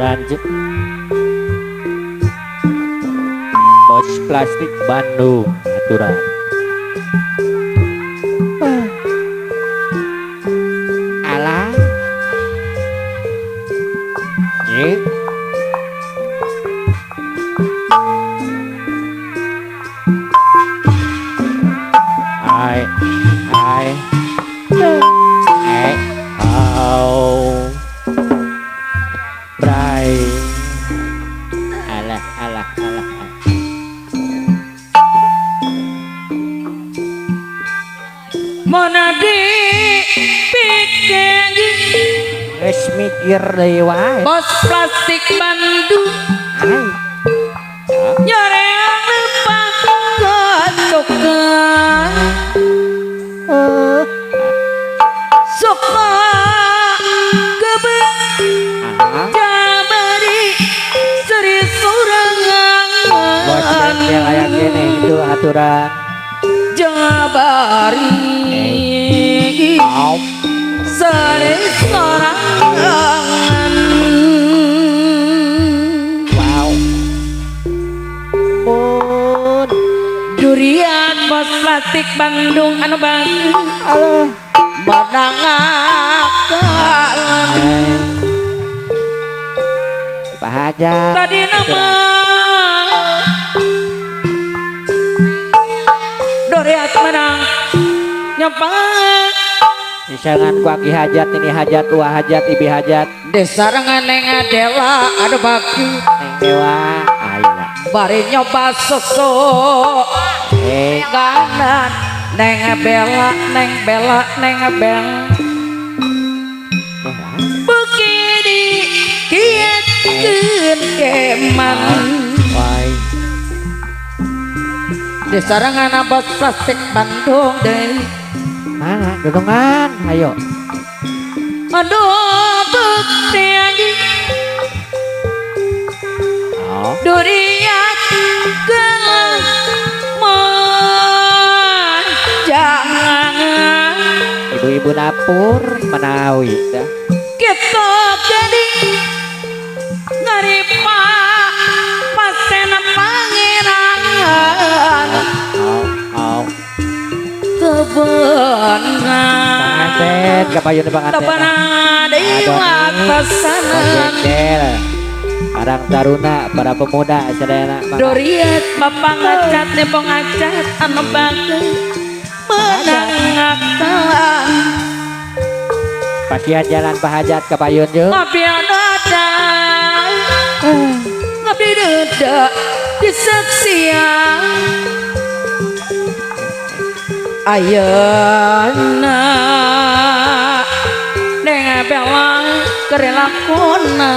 Lanjut Bos Plastik Bandung aturan alah ye hai oh Bray alah Monadi pikir geus mikir deui wae Bos Plastik Bandung nyoreang lupa kocokan suka jabari seri sorangan bos bengkel aya kene itu aturan jabari seri sorangan wow pun durian Bos Plastik Bandung anu bagus menangakan Pak Hajar tadi nama durian menang nyopat misalkan ku aki hajat ini hajat tua hajat ibi hajat desarangan neng adela ada bagi neng dewa ayo bari nyoba susu kanan neng bela begini kiat keman desarangan Bos Plastik Bandung deh mana dudungan ayo aduh bukti lagi oh durian gelang jangan ibu-ibu dapur menawi dah kita jadi ngaripa pasena pangeran tebenan pengantin kapayun pengantin tebenan dewa tasanan Parang taruna para pemuda sedayana doriat bapak ngacat nepong ngacat anu bagus menangakan pasian jalan Pak Hajat ke payun yuk ngopi ada ngopi dada di seksian ayana dengan belang kerelakona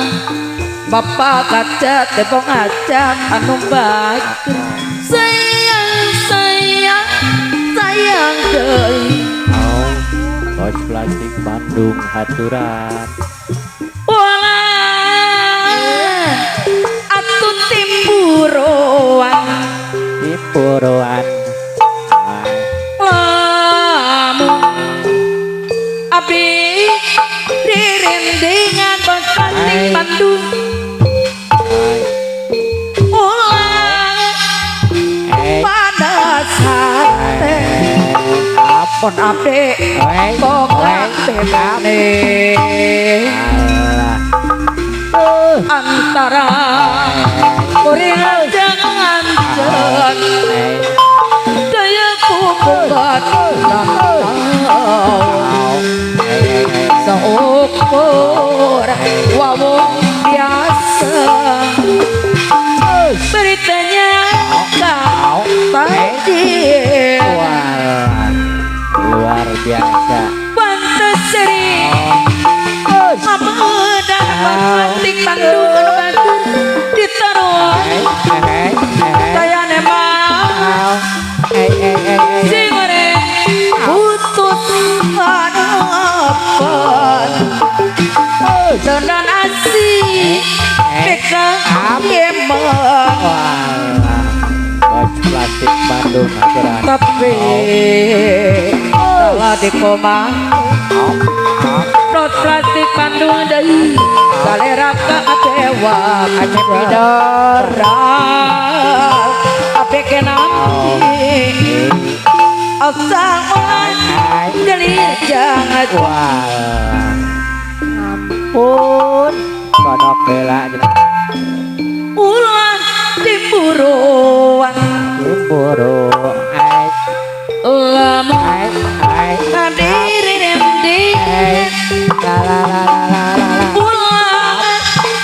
bapak kacat tepong acat anu bagus sayang deui Bos Plastik Bandung haturan walah atuh timburoan abdi ririndingan Bos Plastik Bandung pada sate apun abdi pokok bebane antara kuringan jangan daya kubuat seukur wawung biasa beritanya kau tadi luar biasa pantes sering dan Plastik Bandung anu bagus ditaruh saya nemang si goreng putus anu apa dan asih pegang yemeng Walah, bos plastik Bandung aturan. tapi telah dikomang bos plastik Bandung deui salera ka atewa Acep Idor. ape kenampi asal ulah gelir jangan Walah, ampun, kodok bela cenah. ulah timburuan Buru, ai, lamun ai, diri di ai, la la la la la la. ulah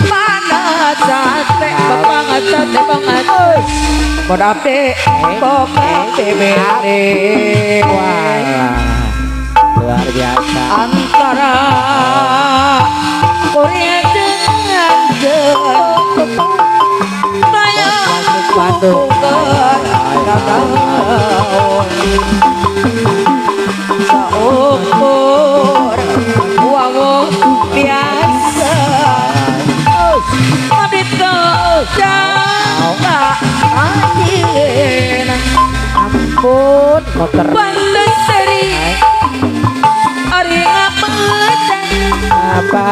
mana sate bapangat sate banget Bodape bokape bere Walah, luar biasa. antara Korea dengan Jepang saya Bandung. saukur uang biasa abdi jaga anjina Ampun, motor pandai seri ari ngapedan apa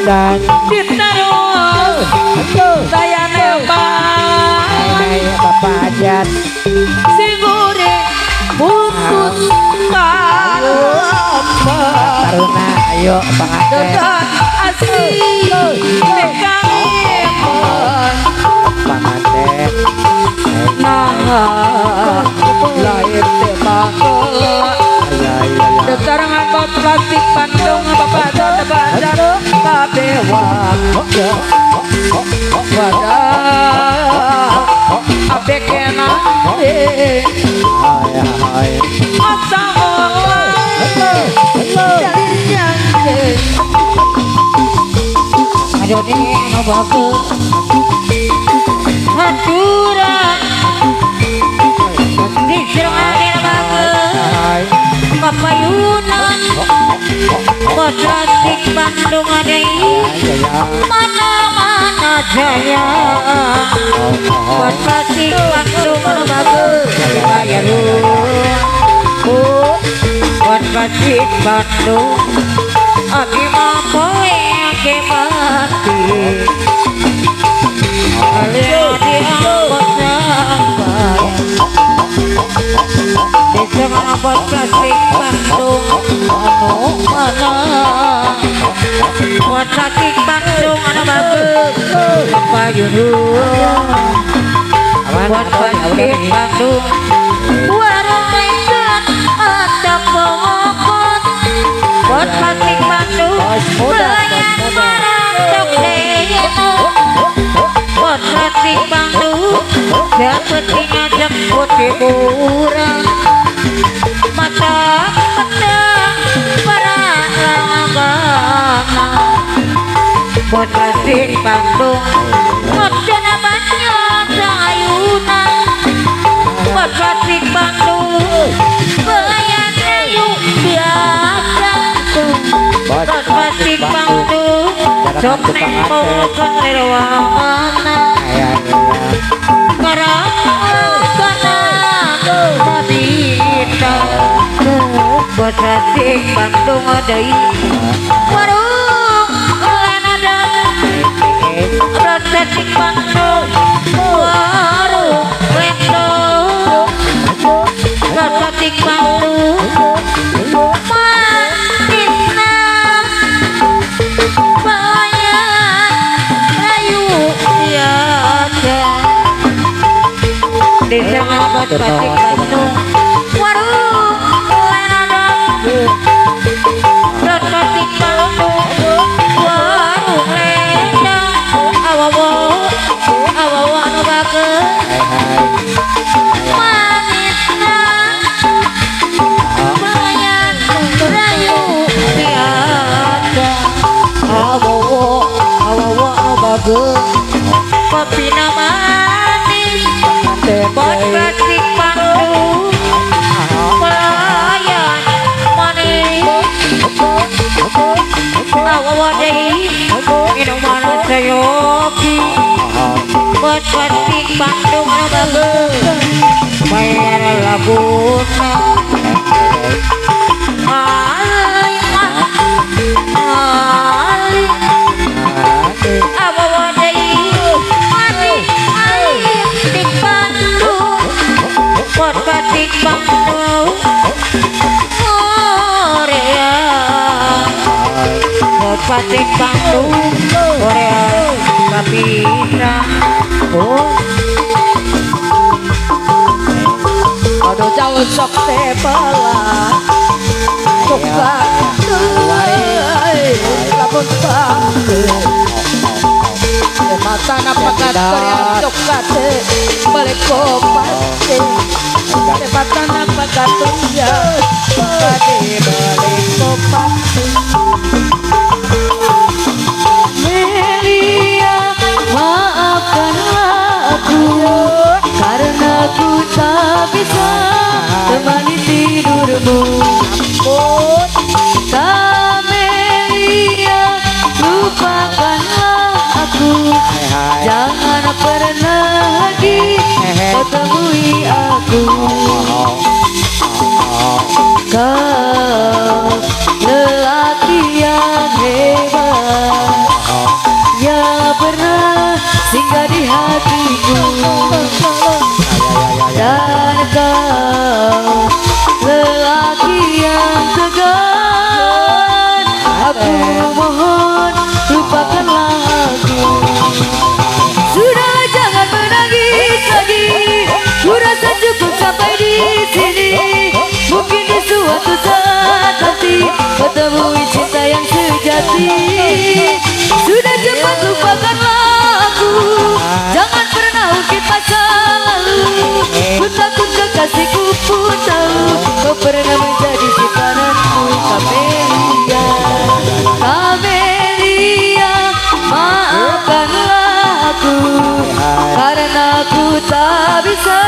dan ditaruh saya nembak hai Bapak Hajat. si goreng putus kalapa Taruna, ayo panganten. dekat asih pegang iman Panganten. nah lain tembak Desarangan bot plastik Bandung bapak badan kabewa wadah abe kena Hai hai. masa olah dari jangke aduh ini bagus haturan diserangin bagus Hai. papayunan bot plastik Bandung ada mana-mana jaya bot plastik Bandung bagus bayar bot plastik Bandung aki mampu aki mati kalian diangkut sampai desa mana bot plastik Bandung mana bot plastik Bandung ada bagus papayunan buat plastik Bandung warung mainan ada pengokot buat plastik Bandung banyak barang coklat buat plastik Bandung sepertinya jemput hiburan mata pedang para agama buat plastik Bandung ngocena banyak ayunan buat plastik Bandung belayarnya yuk biasa buat plastik Bandung sok nempel ke ruangan karang kana mabita buat plastik Bandung ada warung lain ada buat plastik Bandung warung lendong buat plastik Bandung Madinah banyak rayu biasa desa ngabat plastik Bandung warung lain ada buat plastik Bandung warung lendong awawa anu bagus Madinah banyak rayu biasa awawa anu bagus kopi manis buat plastik Bandung pelayan manis awawa bawa deh minuman seyogi buat batik Bandung bagus bayar laguna ali bawa deh ali batik Bandung buat batik Bandung Korea buat batik Bandung Korea Kapitra aduh jauh sok tebala suka lapun bangke mata napakat korea suka te balik kopate mata napakat ya suka te balik kopate Melia maafkanlah aku karena ku tak bisa temani tidurmu. Kamelia, lupakanlah aku. Jangan pernah lagi kau temui aku. Kau lelaki yang hebat yang pernah singgah di hatiku. Dan kau lelaki yang tegar, aku mohon lupakanlah aku. Sudah jangan menangis lagi, ku rasa cukup sampai di sini. Mungkin di suatu saat nanti kau temui cinta yang sejati. Sudah cepat lupakanlah aku, jangan pernah ungkit masa lalu. Ku takut kekasihku pun tahu kau pernah menjadi simpananku. Kamelia, Kamelia, maafkanlah aku karena aku tak bisa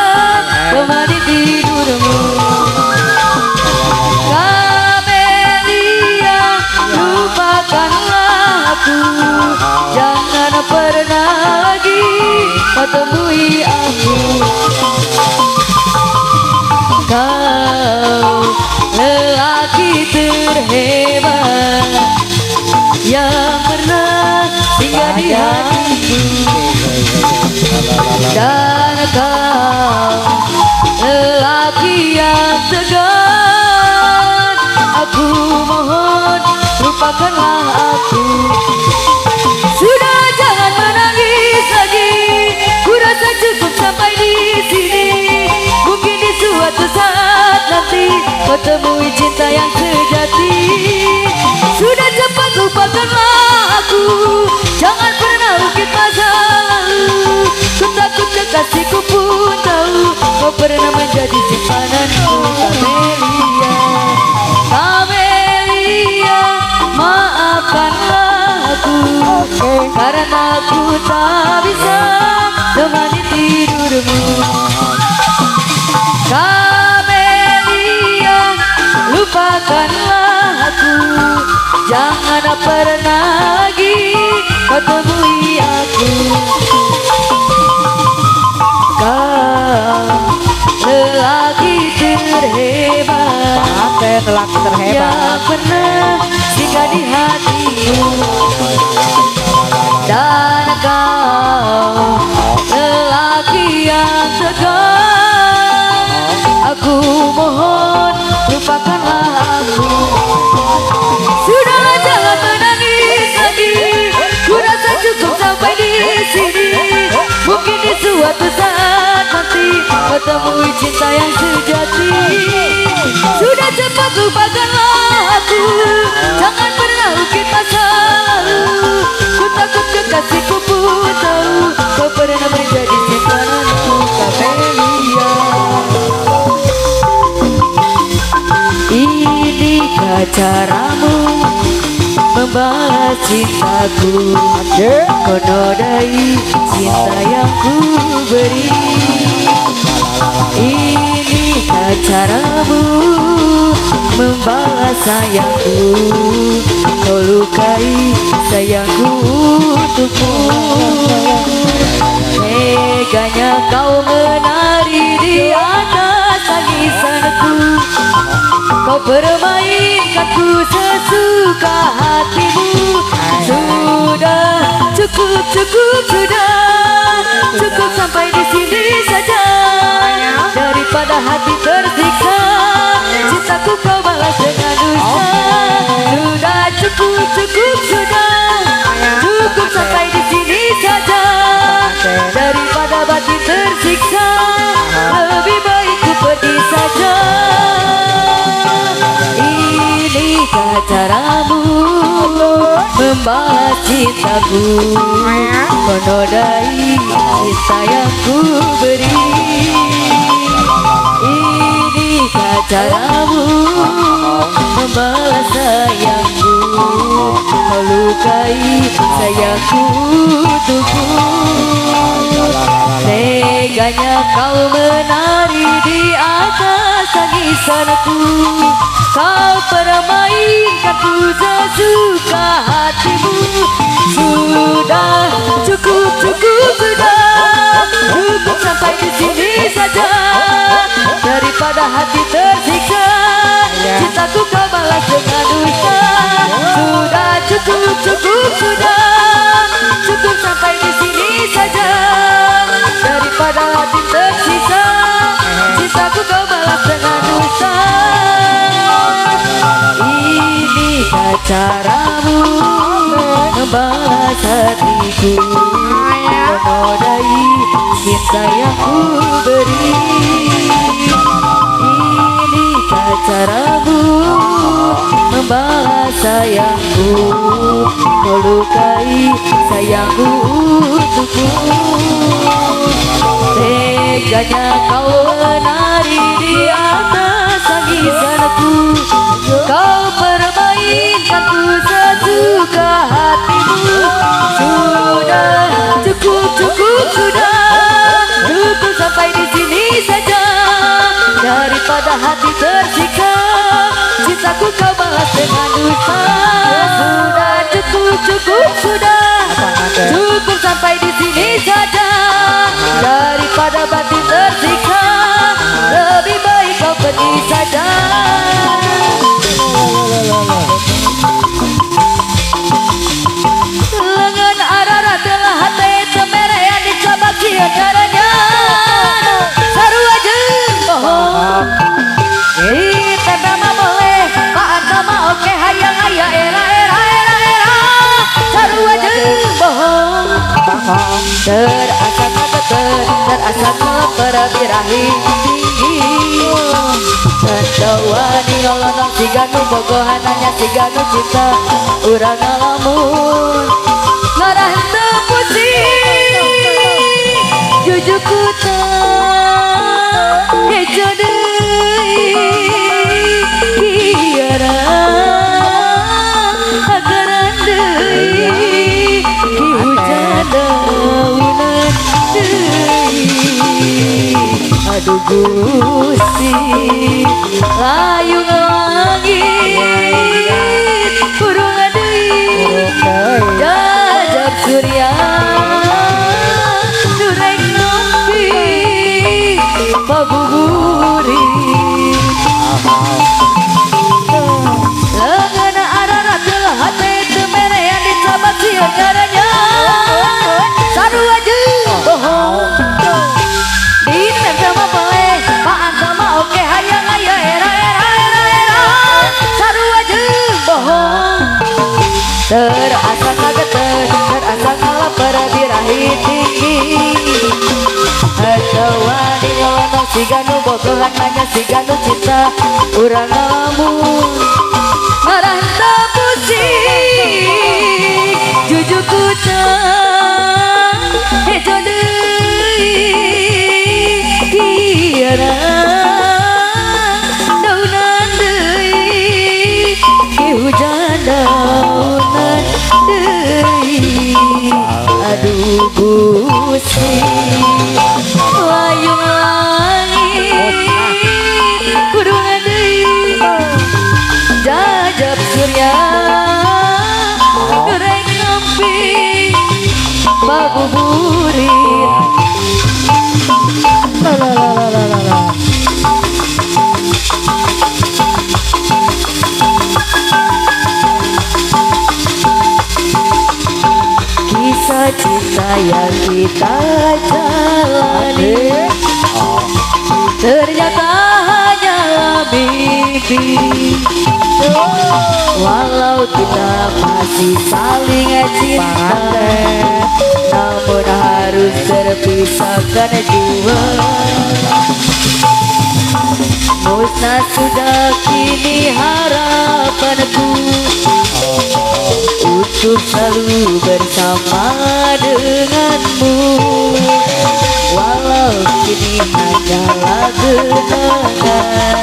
temani tidurmu. Kamelia, lupakanlah aku, jangan pernah lagi kau temui aku. Kau lelaki terhebat yang pernah singgah di hatiku. Dan kau lelaki yang tegar, aku mohon lupakanlah aku. Sudah jangan menangis lagi, ku rasa cukup sampai di sini. Mungkin di suatu saat nanti kau temui cinta yang sejati. Sudah cepat lupakanlah aku, jangan pernah ungkit masa lalu. Ku takut kekasihku pun tahu kau pernah menjadi simpananku. Kamelia, Kamelia, maafkanlah aku karena aku tak bisa temani tidurmu. Kamelia, lupakanlah aku, jangan pernah lagi kau temui aku. Kau lelaki terhebat, lelaki terhebat yang pernah singgah di hatiku. Dan kau lelaki yang tegar, aku mohon lupakanlah aku. Sudah jangan menangis lagi, ku rasa cukup sampai di sini. Mungkin di suatu saat nanti kau temui cinta yang sejati. Sudah cepat lupakanlah aku, jangan pernah ungkit masa lalu. Ku takut kekasihku pun tahu kau pernah menjadi simpananku. Kamelia, inikah caramu membalas cintaku? Kau nodai cinta yang ku beri. Inikah caramu membalas sayangku, kau lukai sayangku untukmu. Teganya kau menari di atas tangisanku, kau permainkanku sesuka hatimu. Sudah cukup, cukup, sudah cukup sampai di sini saja. Daripada hati tersiksa, cintaku kau balas dengan dusta. Sudah cukup, cukup, sudah cukup sampai di sini saja. Daripada batin tersiksa, lebih baik ku pergi saja. Inikah caramu membalas cintaku, menodai cinta yang ku beri. Inikah caramu membalas sayangku, kau lukai sayangku untukku. Teganya kau menari di atas tangisanku, kau permainkanku sesuka hatimu. Sudah cukup, cukup, sudah cukup sampai di sini saja. Daripada hati tersiksa, cintaku kau balas dengan dusta. Sudah cukup, cukup, sudah cukup sampai di sini saja. Daripada hati tersiksa, cintaku kau balas dengan dusta. Inikah caramu membalas hatiku, menodai cinta yang ku beri. Inikah caramu membalas sayangku, kau lukai sayangku untukku. Teganya kau menari di atas tangisanku, kau permainkanku sesuka hatimu. Sudah cukup, cukup, sudah cukup sampai di sini saja. Daripada hati tersiksa, cintaku kau balas dengan dusta. Sudah cukup, cukup, sudah cukup sampai di sini saja. Daripada batin tersiksa, lebih baik kau pergi saja. Lengan arara telah hati temere yang dicoba kian caranya. Sarua jeung bohong, kita mah boleh, pak mah oke, hayang aya era era era era. Sarua jeung bohong, terasa terasa ngelepar birahi tinggi. Sendawa di ngolonong siga nu bogohan hanya siga nu cinta urang ngalamun ngarah teu pusing jujuku teh hejo deui kiara agaran deui ki hujan daunan deui. Aduh Gusti layung langit burung deui jajak surya dureng nepi pabuburi. Lengan arara telah hati temere yang dicoba sian caranya. Sarua jeung bohong, ditempel mah boleh, paan sama oke, hayang aya era era era era. Sarua jeung bohong, terasa kageter, terasa ngalapar birahi tinggi. Hajawa di ngolonong siga nu bogohan nanya siga nu cinta urang ngalamun ngarah teu pusing jujuku teh hejo deui kiara daunan deui ki hujan daunan deui. Aduh Gusti layung langit burung deui ngabuburit. La la la la la la la. Kisah cinta yang kita jalani ternyata hanyalah mimpi. Walau kita masih saling cinta, namun harus terpisahkan jua. Musnah sudah kini harapanku untuk selalu bersama denganmu. Walau kini hanyalah kenangan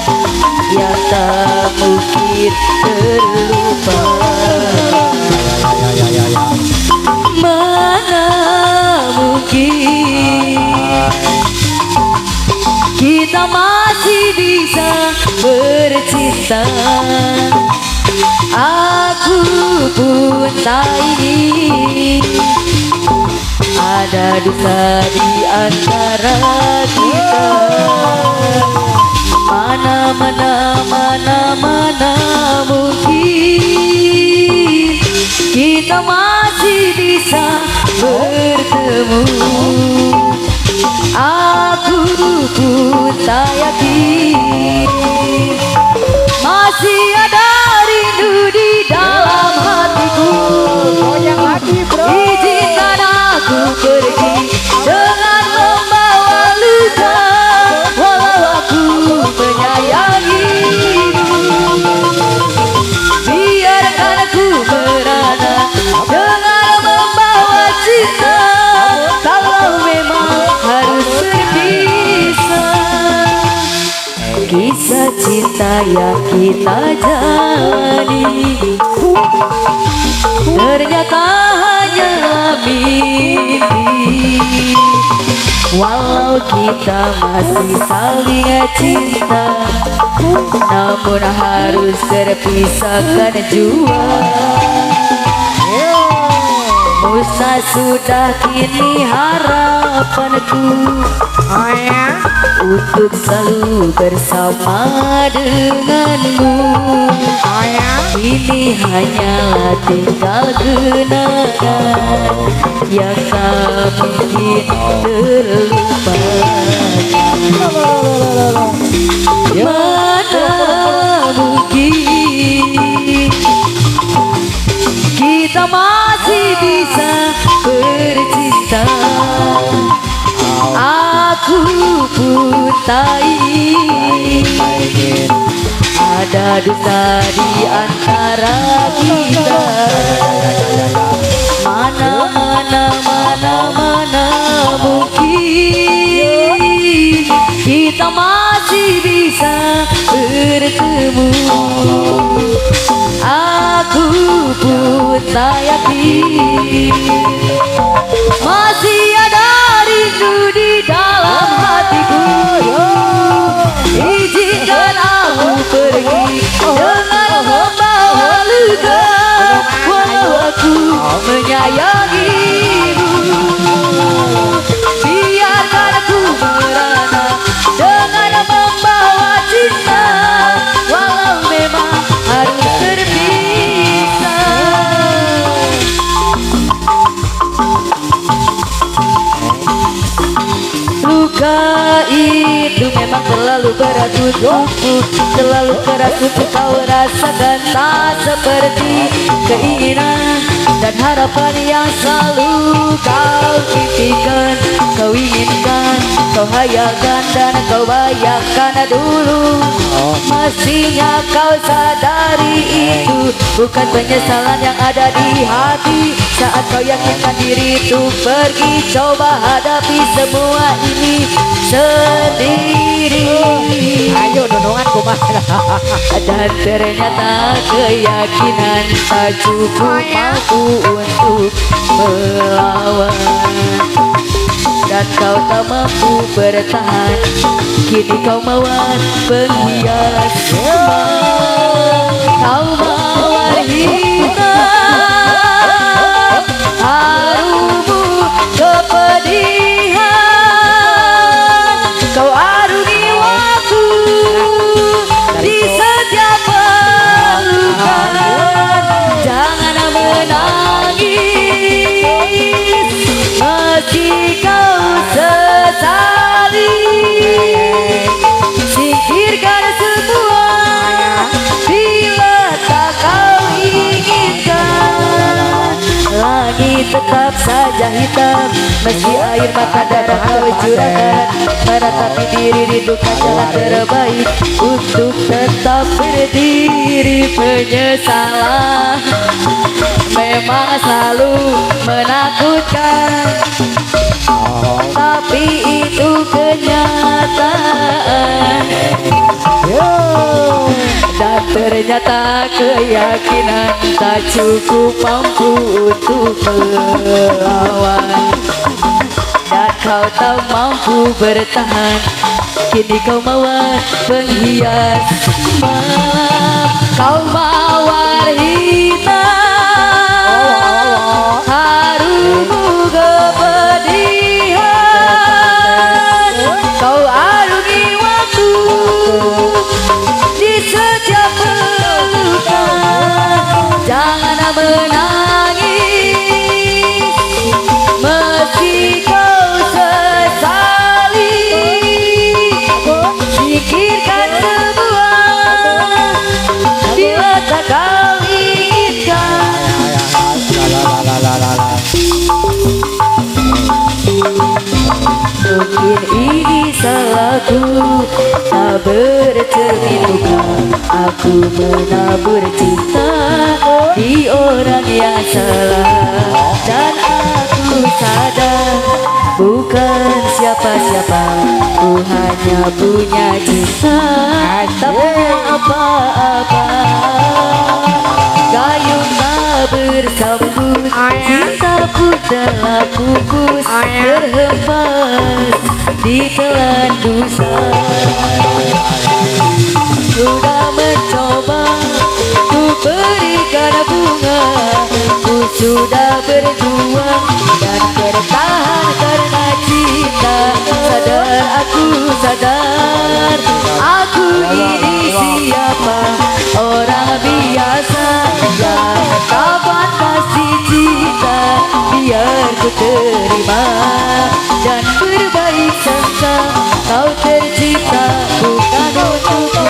yang tak mungkin terlupa. Mana mungkin kita masih bisa bercinta. Aku pun tak ingin ada dusta di antara kita. Mana mungkin kita masih bisa bertemu. Aku pun tak yakin masih ada rindu di dalam hatiku. Izinkan aku pergi dengan membawa luka. Walau aku menyayangimu, biarkan aku merana dengan membawa cinta. Kalau memang harus berpisah, kisah cinta yang kita jalani ternyata hanyalah mimpi. Walau kita masih saling cinta, namun harus terpisahkan jua. Musnah sudah kini harapanku untuk selalu bersama denganmu. Ini hanyalah tinggal kenangan yang tak mungkin terlupakan. Mana mungkin kita masih bisa bercinta. Aku pun tak ingin ada dusta di antara kita. Mana mungkin kita masih bisa bertemu. Aku pun tak yakin masih ada rindu di dalam hatiku. Izinkan aku pergi dengan membawa luka. Walau aku menyayangimu, biarkan aku merana dengan membawa cinta. Walau memang harus terpisah, luka itu memang terlalu berat untukku, terlalu keras untuk kau rasakan. Tak seperti keinginan dan harapan yang selalu kau impikan, kau inginkan, kau hayalkan dan kau bayangkan dulu. Mestinya kau sadari itu bukan penyesalan yang ada di hati. Saat kau yakinkan diri itu pergi, coba hadapi semua ini sendiri. Ayo dondongan kumaha. Dan ternyata keyakinan tak cukup mampu untuk melawan, dan kau tak mampu bertahan. Kini kau mawar penghias kau mawar hitam, harumu tetap saja hitam. Meski air mata darah kau curahkan, meratapi diri rindukan jalan terbaik untuk tetap berdiri. Penyesalan memang selalu menakutkan, tapi itu kenyataan. Dan ternyata keyakinan tak cukup mampu untuk melawan. Dan kau tak mampu bertahan, kini kau mawar penghias malam. Kau mawar hitam, harumu kepedihan. Kau arungi waktu di setiap pelukan. Jangan menangis meski kau sesali. Pikirkan semua bila tak kau inginkan. Mungkin ini salahku, tak bercermin buka. Aku menabur cinta di orang yang salah. Dan aku sadar bukan siapa-siapa, ku hanya punya cinta, tak punya apa-apa. Gayung tak bersambut, cintaku telah pupus, terhempas di telan dosa. Sudah mencoba ku berikan bunga, ku sudah berjuang dan bertahan karena cinta. Sadar aku sadar, aku ini siapa, orang biasa yang kapan kasih cinta. Biar ku terima dan berbaik sangka, kau tercipta bukan untukku.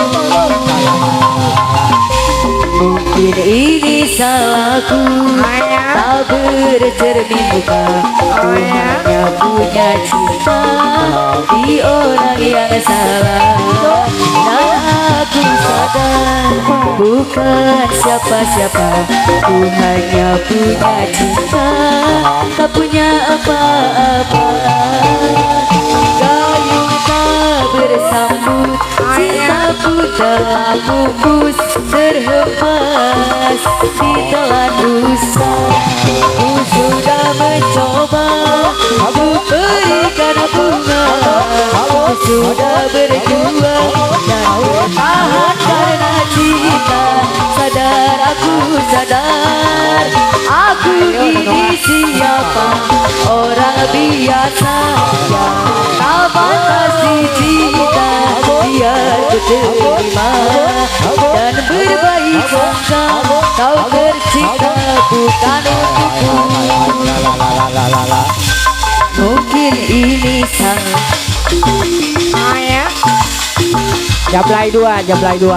Mungkin ini salahku, tak bercermin buka. Ku hanya punya cinta di orang yang salah. Dan aku sadar bukan siapa-siapa, ku hanya punya cinta, tak punya apa-apa. Gayung tak bersambut, cintaku telah pupus, terhempas di telan dosa. Ku sudah mencoba ku berikan bunga, ku sudah berjuang dan bertahan karena cinta. Sadar aku sadar, aku ini siapa, orang biasa yang kapan kasih cinta. Biar ku terima dan berbaik sangka, kau tercipta bukan untukku. Mungkin ini salah. Jablay 2